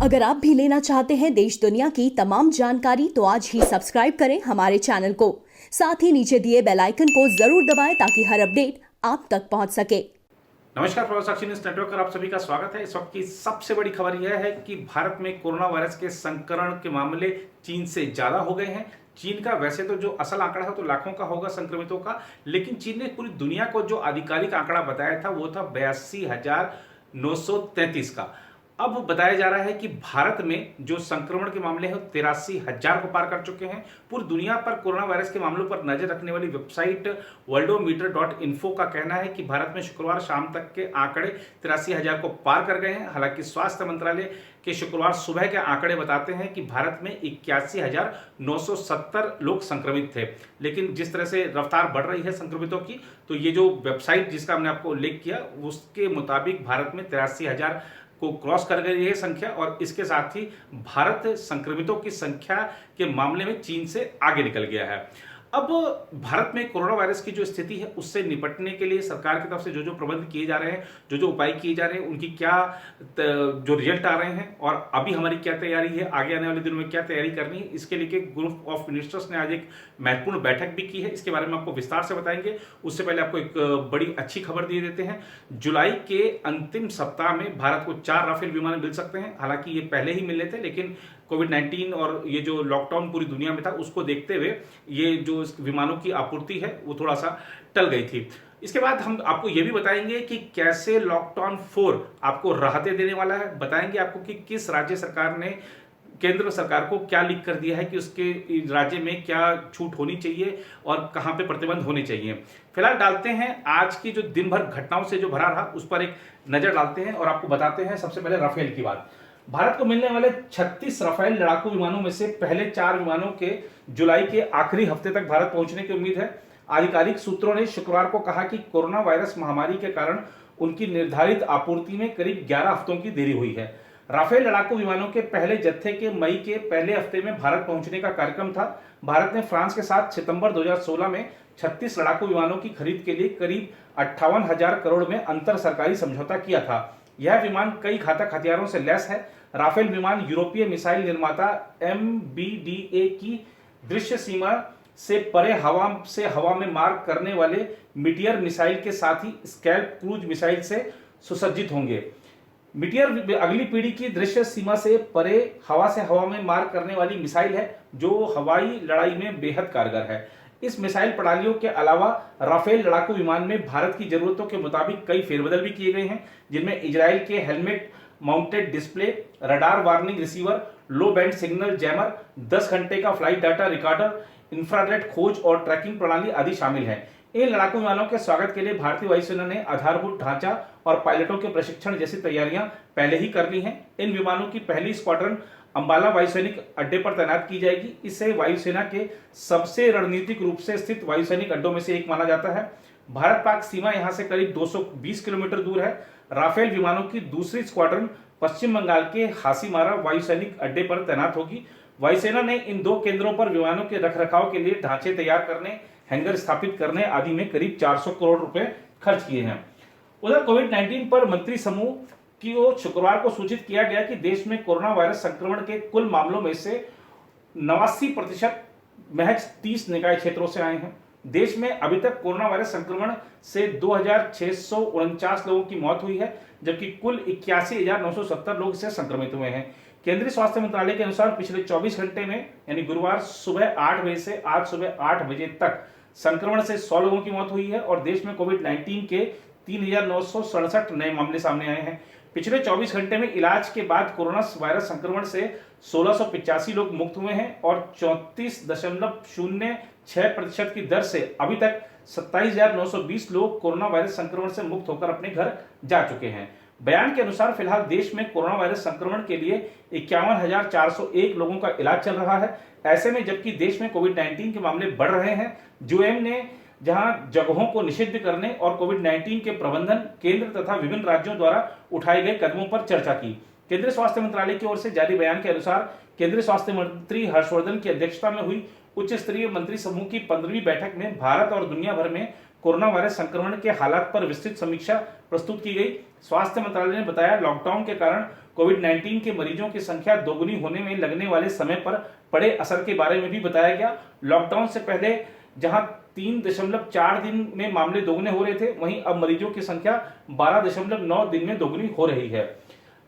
अगर आप भी लेना चाहते हैं देश दुनिया की तमाम जानकारी तो आज ही सब्सक्राइब करें हमारे चैनल को। साथ ही नीचे दिए बेल आइकन को जरूर दबाएं ताकि हर अपडेट आप तक पहुंच सके। नमस्कार, प्रवास साक्षी न्यूज नेटवर्क पर आप सभी का स्वागत है। इस वक्त की सबसे बड़ी खबर यह है कि भारत में कोरोना वायरस के संक्रमण के मामले चीन से ज्यादा हो गए हैं। चीन का वैसे तो जो असल आंकड़ा है तो लाखों का होगा संक्रमितों का, लेकिन चीन ने पूरी दुनिया को जो आधिकारिक आंकड़ा बताया था वो था 82,933 का। अब बताया जा रहा है कि भारत में जो संक्रमण के मामले हैं 83,000 को पार कर चुके हैं। पूरी दुनिया पर कोरोना वायरस के मामलों पर नजर रखने वाली वेबसाइट worldometer.info का कहना है कि भारत में शुक्रवार शाम तक के आंकड़े 83,000 को पार कर गए हैं। हालांकि स्वास्थ्य मंत्रालय के शुक्रवार सुबह के आंकड़े बताते हैं कि भारत में 81,970 लोग संक्रमित थे, लेकिन जिस तरह से रफ्तार बढ़ रही है संक्रमितों की, तो ये जो वेबसाइट जिसका हमने आपको उल्लेख किया उसके मुताबिक भारत में 83,000 को क्रॉस कर गई है संख्या, और इसके साथ ही भारत संक्रमितों की संख्या के मामले में चीन से आगे निकल गया है। अब भारत में कोरोना वायरस की जो स्थिति है उससे निपटने के लिए सरकार की तरफ से जो जो प्रबंध किए जा रहे हैं, जो जो उपाय किए जा रहे हैं, उनकी क्या जो रिजल्ट आ रहे हैं और अभी हमारी क्या तैयारी है, आगे आने वाले दिनों में क्या तैयारी करनी है, इसके लिए ग्रुप ऑफ मिनिस्टर्स ने आज एक महत्वपूर्ण बैठक भी की है। इसके बारे में आपको विस्तार से बताएंगे। उससे पहले आपको एक बड़ी अच्छी खबर दे देते हैं। जुलाई के अंतिम सप्ताह में भारत को 4 राफेल विमान मिल सकते हैं। हालांकि ये पहले ही मिलने थे, लेकिन कोविड-19 और ये जो लॉकडाउन पूरी दुनिया में था उसको देखते हुए ये जो विमानों की आपूर्ति है वो थोड़ा सा टल गई थी। इसके बाद हम आपको ये भी बताएंगे कि कैसे लॉकडाउन 4 आपको राहतें देने वाला है। बताएंगे आपको कि किस राज्य सरकार ने केंद्र सरकार को क्या लिख कर दिया है कि उसके राज्य में क्या छूट होनी चाहिए और कहां पे प्रतिबंध होने चाहिए। फिलहाल डालते हैं आज की जो दिन भर घटनाओं से जो भरा रहा उस पर एक नजर डालते हैं और आपको बताते हैं सबसे पहले राफेल की बात। भारत को मिलने वाले 36 राफेल लड़ाकू विमानों में से पहले 4 विमानों के जुलाई के आखिरी हफ्ते तक भारत पहुंचने की उम्मीद है। आधिकारिक सूत्रों ने शुक्रवार को कहा कि कोरोना वायरस महामारी के कारण उनकी निर्धारित आपूर्ति में करीब 11 हफ्तों की देरी हुई है। राफेल लड़ाकू विमानों के पहले जत्थे के मई के पहले हफ्ते में भारत पहुंचने का कार्यक्रम था। भारत ने फ्रांस के साथ सितंबर 2016 में 36 लड़ाकू विमानों की खरीद के लिए करीब 58,000 करोड़ में अंतर सरकारी समझौता किया था। यह विमान कई घातक हथियारों से लैस है। राफेल विमान यूरोपीय मिसाइल निर्माता MBDA की दृश्य सीमा से परे हवा में मार करने वाले मीटियर मिसाइल के साथ ही स्कैल्प क्रूज मिसाइल से सुसज्जित होंगे। मीटियर अगली पीढ़ी की दृश्य सीमा से परे हवा में मार करने वाली मिसाइल है जो हवाई लड़ाई में बेहद कारगर है। इस मिसाइल प्रणालियों के अलावा राफेल लड़ाकू विमान में भारत की जरूरतों के मुताबिक कई फेरबदल भी किए गए हैं, जिनमें इजराइल के helmet mounted display, radar warning receiver, लो बैंड सिग्नल जैमर, 10 घंटे का फ्लाइट डाटा रिकॉर्डर, इंफ्रारेड खोज और ट्रैकिंग प्रणाली आदि शामिल है। इन लड़ाकू विमानों के स्वागत के लिए भारतीय वायुसेना ने आधारभूत ढांचा और पायलटों के प्रशिक्षण जैसी तैयारियां पहले ही कर ली हैं। इन विमानों की पहली स्क्वाड्रन अंबाला वायुसैनिक अड्डे पर तैनात की जाएगी। इसे वायुसेना के सबसे रणनीतिक रूप से स्थित वायुसैनिक अड्डों में से एक माना जाता है। भारत पाक सीमा यहां से करीब 220 किलोमीटर दूर है। राफेल विमानों की दूसरी स्क्वाड्रन पश्चिम बंगाल के हासीमारा वायुसैनिक अड्डे पर तैनात होगी। वायुसेना ने इन 2 केंद्रों पर विमानों के रखरखाव के लिए ढांचे तैयार करने, हैंगर स्थापित करने आदि में करीब 400 करोड़ रुपए खर्च किए हैं। उधर कोविड-19 पर मंत्री समूह की ओर शुक्रवार को सूचित किया गया कि देश में कोरोना वायरस संक्रमण के कुल मामलों में से 89% महज 30 निकाय क्षेत्रों से आए हैं। देश में अभी तक कोरोना वायरस संक्रमण से 2,649 लोगों की मौत हुई है, जबकि कुल 81,970 लोग इससे संक्रमित हुए हैं। केंद्रीय स्वास्थ्य मंत्रालय के अनुसार पिछले 24 घंटे में यानी गुरुवार सुबह 8 बजे से आज सुबह 8 बजे तक संक्रमण से 100 लोगों की मौत हुई है और देश में कोविड-19 के 3,967 नए मामले सामने आए हैं। पिछले 24 घंटे में इलाज के बाद कोरोना वायरस संक्रमण से 1685 लोग मुक्त हुए हैं और 34.06% की दर से अभी तक 27,920 लोग कोरोना वायरस संक्रमण से मुक्त होकर अपने घर जा चुके हैं। बयान के अनुसार फिलहाल देश में कोरोना वायरस संक्रमण के लिए 51,401 लोगों का इलाज चल रहा है। ऐसे में जबकि देश में कोविड-19 के मामले बढ़ रहे हैं, जुएम ने जहां जगहों को निषिद्ध करने और कोविड-19 के प्रबंधन केंद्र तथा विभिन्न राज्यों द्वारा उठाए गए कदमों पर चर्चा की। केंद्रीय स्वास्थ्य मंत्रालय की ओर से जारी बयान के अनुसार केंद्रीय स्वास्थ्य मंत्री हर्षवर्धन की अध्यक्षता में हुई उच्च स्तरीय मंत्री समूह की 15वीं बैठक में भारत और दुनिया भर में कोरोना वायरस संक्रमण के हालात पर विस्तृत समीक्षा प्रस्तुत की गई। स्वास्थ्य मंत्रालय ने बताया, लॉकडाउन के कारण कोविड-19 के मरीजों की संख्या दोगुनी होने में लगने वाले समय पर पड़े असर के बारे में भी बताया गया। लॉकडाउन से पहले जहां 3.4 दिन में मामले दोगुने हो रहे थे, वहीं अब मरीजों की संख्या 12.9 दिन में दोगुनी हो रही है।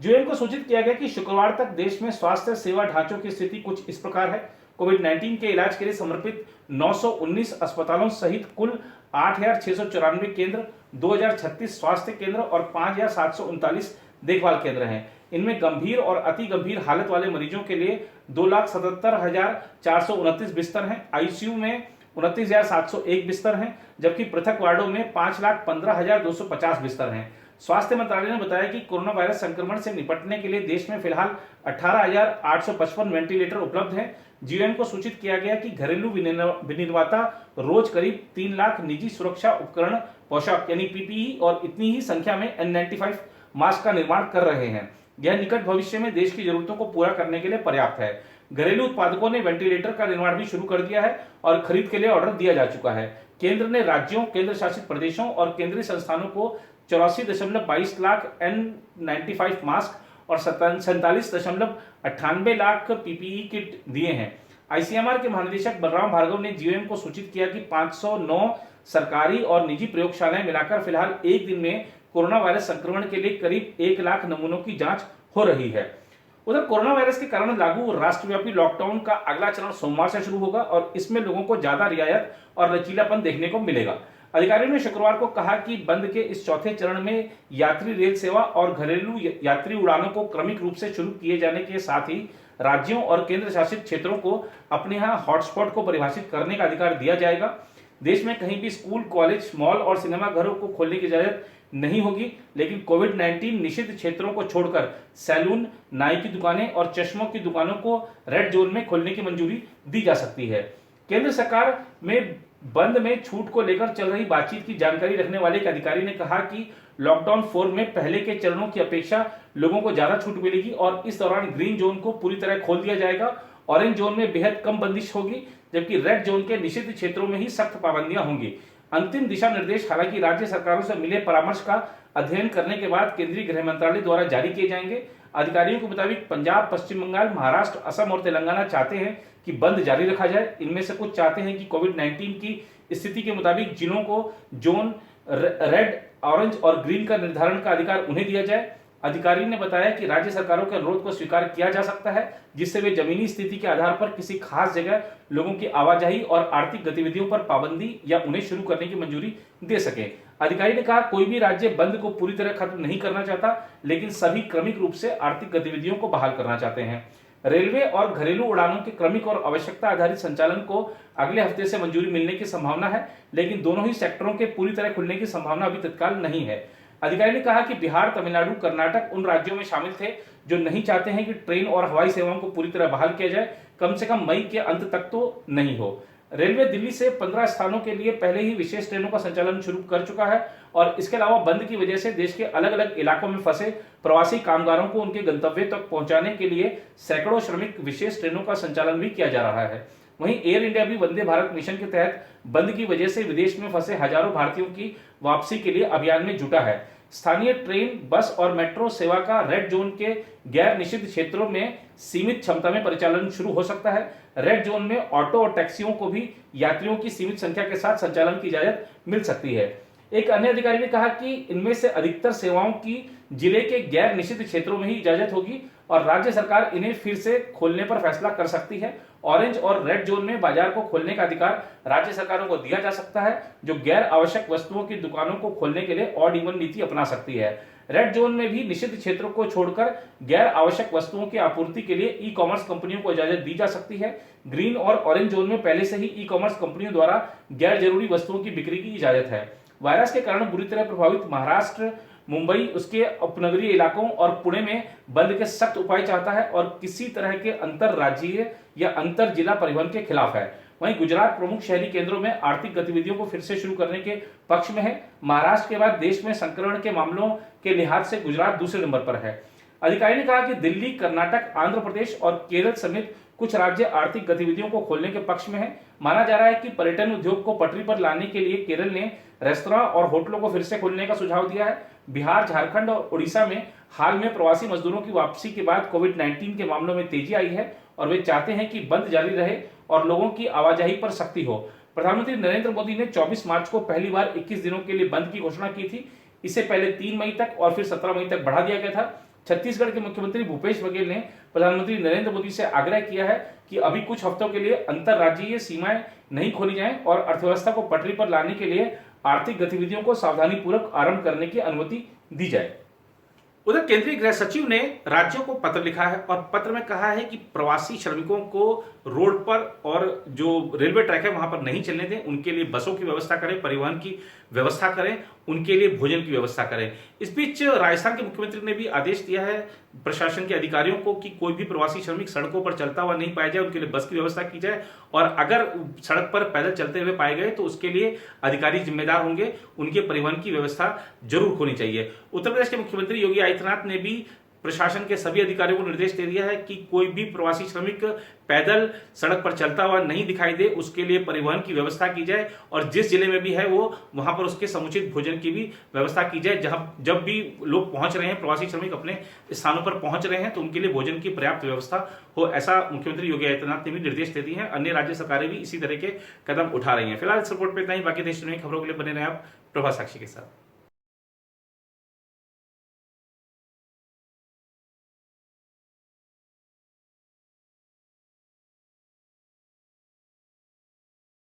जीएम को सूचित किया गया कि शुक्रवार तक देश में स्वास्थ्य सेवा ढांचों की स्थिति कुछ इस प्रकार है। कोविड-19 के इलाज के लिए समर्पित 919 अस्पतालों सहित कुल 8,694 केंद्र, 2,036 स्वास्थ्य केंद्र और 5,739 देखभाल केंद्र हैं। इनमें गंभीर और अति गंभीर हालत वाले मरीजों के लिए 2,77,429 बिस्तर हैं। आईसीयू में 29,701 बिस्तर हैं, जबकि पृथक वार्डों में 5,15,250 बिस्तर हैं। स्वास्थ्य मंत्रालय ने बताया कि कोरोना वायरस संक्रमण से निपटने के लिए देश में फिलहाल 18,855 वेंटिलेटर उपलब्ध हैं। जीओएम को सूचित किया गया कि घरेलू विनिर्माता रोज करीब 3 लाख निजी सुरक्षा उपकरण पोशाक यानी पीपीई और इतनी ही संख्या में N95 मास्क का निर्माण कर रहे हैं। यह निकट भविष्य में देश की जरूरतों को पूरा करने के लिए पर्याप्त है। घरेलू उत्पादकों ने वेंटिलेटर का निर्माण भी शुरू कर दिया है और खरीद के लिए ऑर्डर दिया जा चुका है। केंद्र ने राज्यों, केंद्र शासित प्रदेशों और केंद्रीय संस्थानों को 84.22 लाख N95 मास्क और 47.98 लाख पीपीई किट दिए हैं। आईसीएमआर के महानिदेशक बलराम भार्गव ने जीओएम को सूचित किया कि 509 सरकारी और निजी प्रयोगशालाएं मिलाकर फिलहाल एक दिन में कोरोना वायरस संक्रमण के लिए करीब 1 लाख नमूनों की जांच हो रही है। उधर कोरोना वायरस के कारण लागू राष्ट्रव्यापी लॉकडाउन का अगला चरण सोमवार से शुरू होगा और इसमें लोगों को ज्यादा रियायत और लचीलापन देखने को मिलेगा। अधिकारियों ने शुक्रवार को कहा कि बंद के इस चौथे चरण में यात्री रेल सेवा और घरेलू यात्री उड़ानों को क्रमिक रूप से शुरू किए जाने के साथ ही राज्यों और केंद्र शासित क्षेत्रों को अपने यहाँ हॉटस्पॉट को परिभाषित करने का अधिकार दिया जाएगा। देश में कहीं भी स्कूल, कॉलेज, मॉल और सिनेमा घरों को खोलने की इजाजत नहीं होगी, लेकिन कोविड-19 निषिद्ध क्षेत्रों को छोड़कर सैलून, नाई की दुकानें और चश्मों की दुकानों को रेड जोन में खोलने की मंजूरी दी जा सकती है। केंद्र सरकार में बंद में छूट को लेकर चल रही बातचीत की जानकारी रखने वाले एक अधिकारी ने कहा कि लॉकडाउन 4 में पहले के चरणों की अपेक्षा लोगों को ज्यादा छूट मिलेगी और इस दौरान ग्रीन जोन को पूरी तरह खोल दिया जाएगा। ऑरेंज जोन में बेहद कम बंदिश होगी, जबकि रेड जोन के निषिद्ध क्षेत्रों में ही सख्त पाबंदियां होंगी। अंतिम दिशा निर्देश हालांकि राज्य सरकारों से मिले परामर्श का अध्ययन करने के बाद केंद्रीय गृह मंत्रालय द्वारा जारी किए जाएंगे। अधिकारियों के मुताबिक पंजाब, पश्चिम बंगाल, महाराष्ट्र, असम और तेलंगाना चाहते हैं कि बंद जारी रखा जाए। इनमें से कुछ चाहते हैं कि कोविड-19 की स्थिति के मुताबिक जिलों को जोन रेड, ऑरेंज और ग्रीन का निर्धारण का अधिकार उन्हें दिया जाए। अधिकारी ने बताया कि राज्य सरकारों के अनुरोध को स्वीकार किया जा सकता है, जिससे वे जमीनी स्थिति के आधार पर किसी खास जगह लोगों की आवाजाही और आर्थिक गतिविधियों पर पाबंदी या उन्हें शुरू करने की मंजूरी दे सके। अधिकारी ने कहा, कोई भी राज्य बंद को पूरी तरह खत्म नहीं करना चाहता, लेकिन सभी क्रमिक रूप से आर्थिक गतिविधियों को बहाल करना चाहते हैं। रेलवे और घरेलू उड़ानों के क्रमिक और आवश्यकता आधारित संचालन को अगले हफ्ते से मंजूरी मिलने की संभावना है, लेकिन दोनों ही सेक्टरों के पूरी तरह खुलने की संभावना अभी तत्काल नहीं है। अधिकारी ने कहा कि बिहार, तमिलनाडु, कर्नाटक उन राज्यों में शामिल थे जो नहीं चाहते हैं कि ट्रेन और हवाई सेवाओं को पूरी तरह बहाल किया जाए, कम से कम मई के अंत तक तो नहीं हो। रेलवे दिल्ली से 15 स्थानों के लिए पहले ही विशेष ट्रेनों का संचालन शुरू कर चुका है और इसके अलावा बंद की वजह से देश के अलग अलग इलाकों में फंसे प्रवासी कामगारों को उनके गंतव्य तक पहुंचाने के लिए सैकड़ों श्रमिक विशेष ट्रेनों का संचालन भी किया जा रहा है। वहीं एयर इंडिया भी वंदे भारत मिशन के तहत बंद की वजह से विदेश में फंसे हजारों भारतीयों की वापसी के लिए अभियान में जुटा है। स्थानीय ट्रेन, बस और मेट्रो सेवा का रेड जोन के गैर निषिद्ध क्षेत्रों में सीमित क्षमता में परिचालन शुरू हो सकता है। रेड जोन में ऑटो और टैक्सियों को भी यात्रियों की सीमित संख्या के साथ संचालन की इजाजत मिल सकती है। एक अन्य अधिकारी ने कहा कि इनमें से अधिकतर सेवाओं की जिले के गैर निषिद्ध क्षेत्रों में ही इजाजत होगी और राज्य सरकार इन्हें फिर से खोलने पर फैसला कर सकती है। ऑरेंज और रेड जोन में बाजार को खोलने का अधिकार राज्य सरकारों को दिया जा सकता है, जो गैर आवश्यक वस्तुओं की दुकानों को खोलने के लिए ऑड इवन नीति अपना सकती है। रेड जोन में भी निषिद्ध क्षेत्रों को छोड़कर गैर आवश्यक वस्तुओं की आपूर्ति के लिए ई कॉमर्स कंपनियों को इजाजत दी जा सकती है। ग्रीन और ऑरेंज जोन में पहले से ही ई कॉमर्स कंपनियों द्वारा गैर जरूरी वस्तुओं की बिक्री की इजाजत है। वायरस के कारण बुरी तरह प्रभावित महाराष्ट्र, मुंबई, उसके उपनगरीय इलाकों और पुणे में बंद के सख्त उपाय चाहता है और किसी तरह के अंतर राज्यीय या अंतर जिला परिवहन के खिलाफ है। वहीं गुजरात प्रमुख शहरी केंद्रों में आर्थिक गतिविधियों को फिर से शुरू करने के पक्ष में है। महाराष्ट्र के बाद देश में संक्रमण के मामलों के लिहाज से गुजरात दूसरे नंबर पर है। अधिकारी ने कहा कि दिल्ली, कर्नाटक, आंध्र प्रदेश और केरल समेत कुछ राज्य आर्थिक गतिविधियों को खोलने के पक्ष में है। माना जा रहा है कि पर्यटन उद्योग को पटरी पर लाने के लिए केरल ने रेस्तरां और होटलों को फिर से खोलने का सुझाव दिया है। बिहार, झारखंड और उड़ीसा में हाल में प्रवासी मजदूरों की वापसी के बाद कोविड-19 के मामलों में तेजी आई है और वे चाहते हैं कि बंद जारी रहे और लोगों की आवाजाही पर सख्ती हो। प्रधानमंत्री नरेंद्र मोदी ने 24 मार्च को पहली बार 21 दिनों के लिए बंद की घोषणा की थी। इसे पहले 3 मई तक और फिर 17 मई तक बढ़ा दिया गया था। छत्तीसगढ़ के मुख्यमंत्री भूपेश बघेल ने प्रधानमंत्री नरेंद्र मोदी से आग्रह किया है कि अभी कुछ हफ्तों के लिए अंतरराज्यीय सीमाएं नहीं खोली जाएं और अर्थव्यवस्था को पटरी पर लाने के लिए आर्थिक गतिविधियों को सावधानीपूर्वक आरंभ करने की अनुमति दी जाए। उधर केंद्रीय गृह सचिव ने राज्यों को पत्र लिखा है और पत्र में कहा है कि प्रवासी श्रमिकों को रोड पर और जो रेलवे ट्रैक है वहां पर नहीं चलने दें, उनके लिए बसों की व्यवस्था करें, परिवहन की व्यवस्था करें, उनके लिए भोजन की व्यवस्था करें। इस बीच राजस्थान के मुख्यमंत्री ने भी आदेश दिया है प्रशासन के अधिकारियों को कि कोई भी प्रवासी श्रमिक सड़कों पर चलता हुआ नहीं पाया जाए, उनके लिए बस की व्यवस्था की जाए और अगर सड़क पर पैदल चलते हुए पाए गए तो उसके लिए अधिकारी जिम्मेदार होंगे, उनके परिवहन की व्यवस्था जरूर होनी चाहिए। उत्तर प्रदेश के मुख्यमंत्री योगी आदित्यनाथ ने भी प्रशासन के सभी अधिकारियों को निर्देश दे दिया है कि कोई भी प्रवासी श्रमिक पैदल सड़क पर चलता हुआ नहीं दिखाई दे, उसके लिए परिवहन की व्यवस्था की जाए और जिस जिले में भी है वो वहां पर उसके समुचित भोजन की भी व्यवस्था की जाए। जब भी लोग पहुंच रहे हैं, प्रवासी श्रमिक अपने स्थानों पर पहुंच रहे हैं तो उनके लिए भोजन की पर्याप्त व्यवस्था हो, ऐसा मुख्यमंत्री योगी आदित्यनाथ ने भी निर्देश दे दिए हैं। अन्य राज्य सरकारें भी इसी तरह के कदम उठा रही हैं। फिलहाल इस रिपोर्ट पर इतना ही। बाकी देश दुनिया की खबरों के लिए बने रहे आप प्रभा साक्षी के साथ।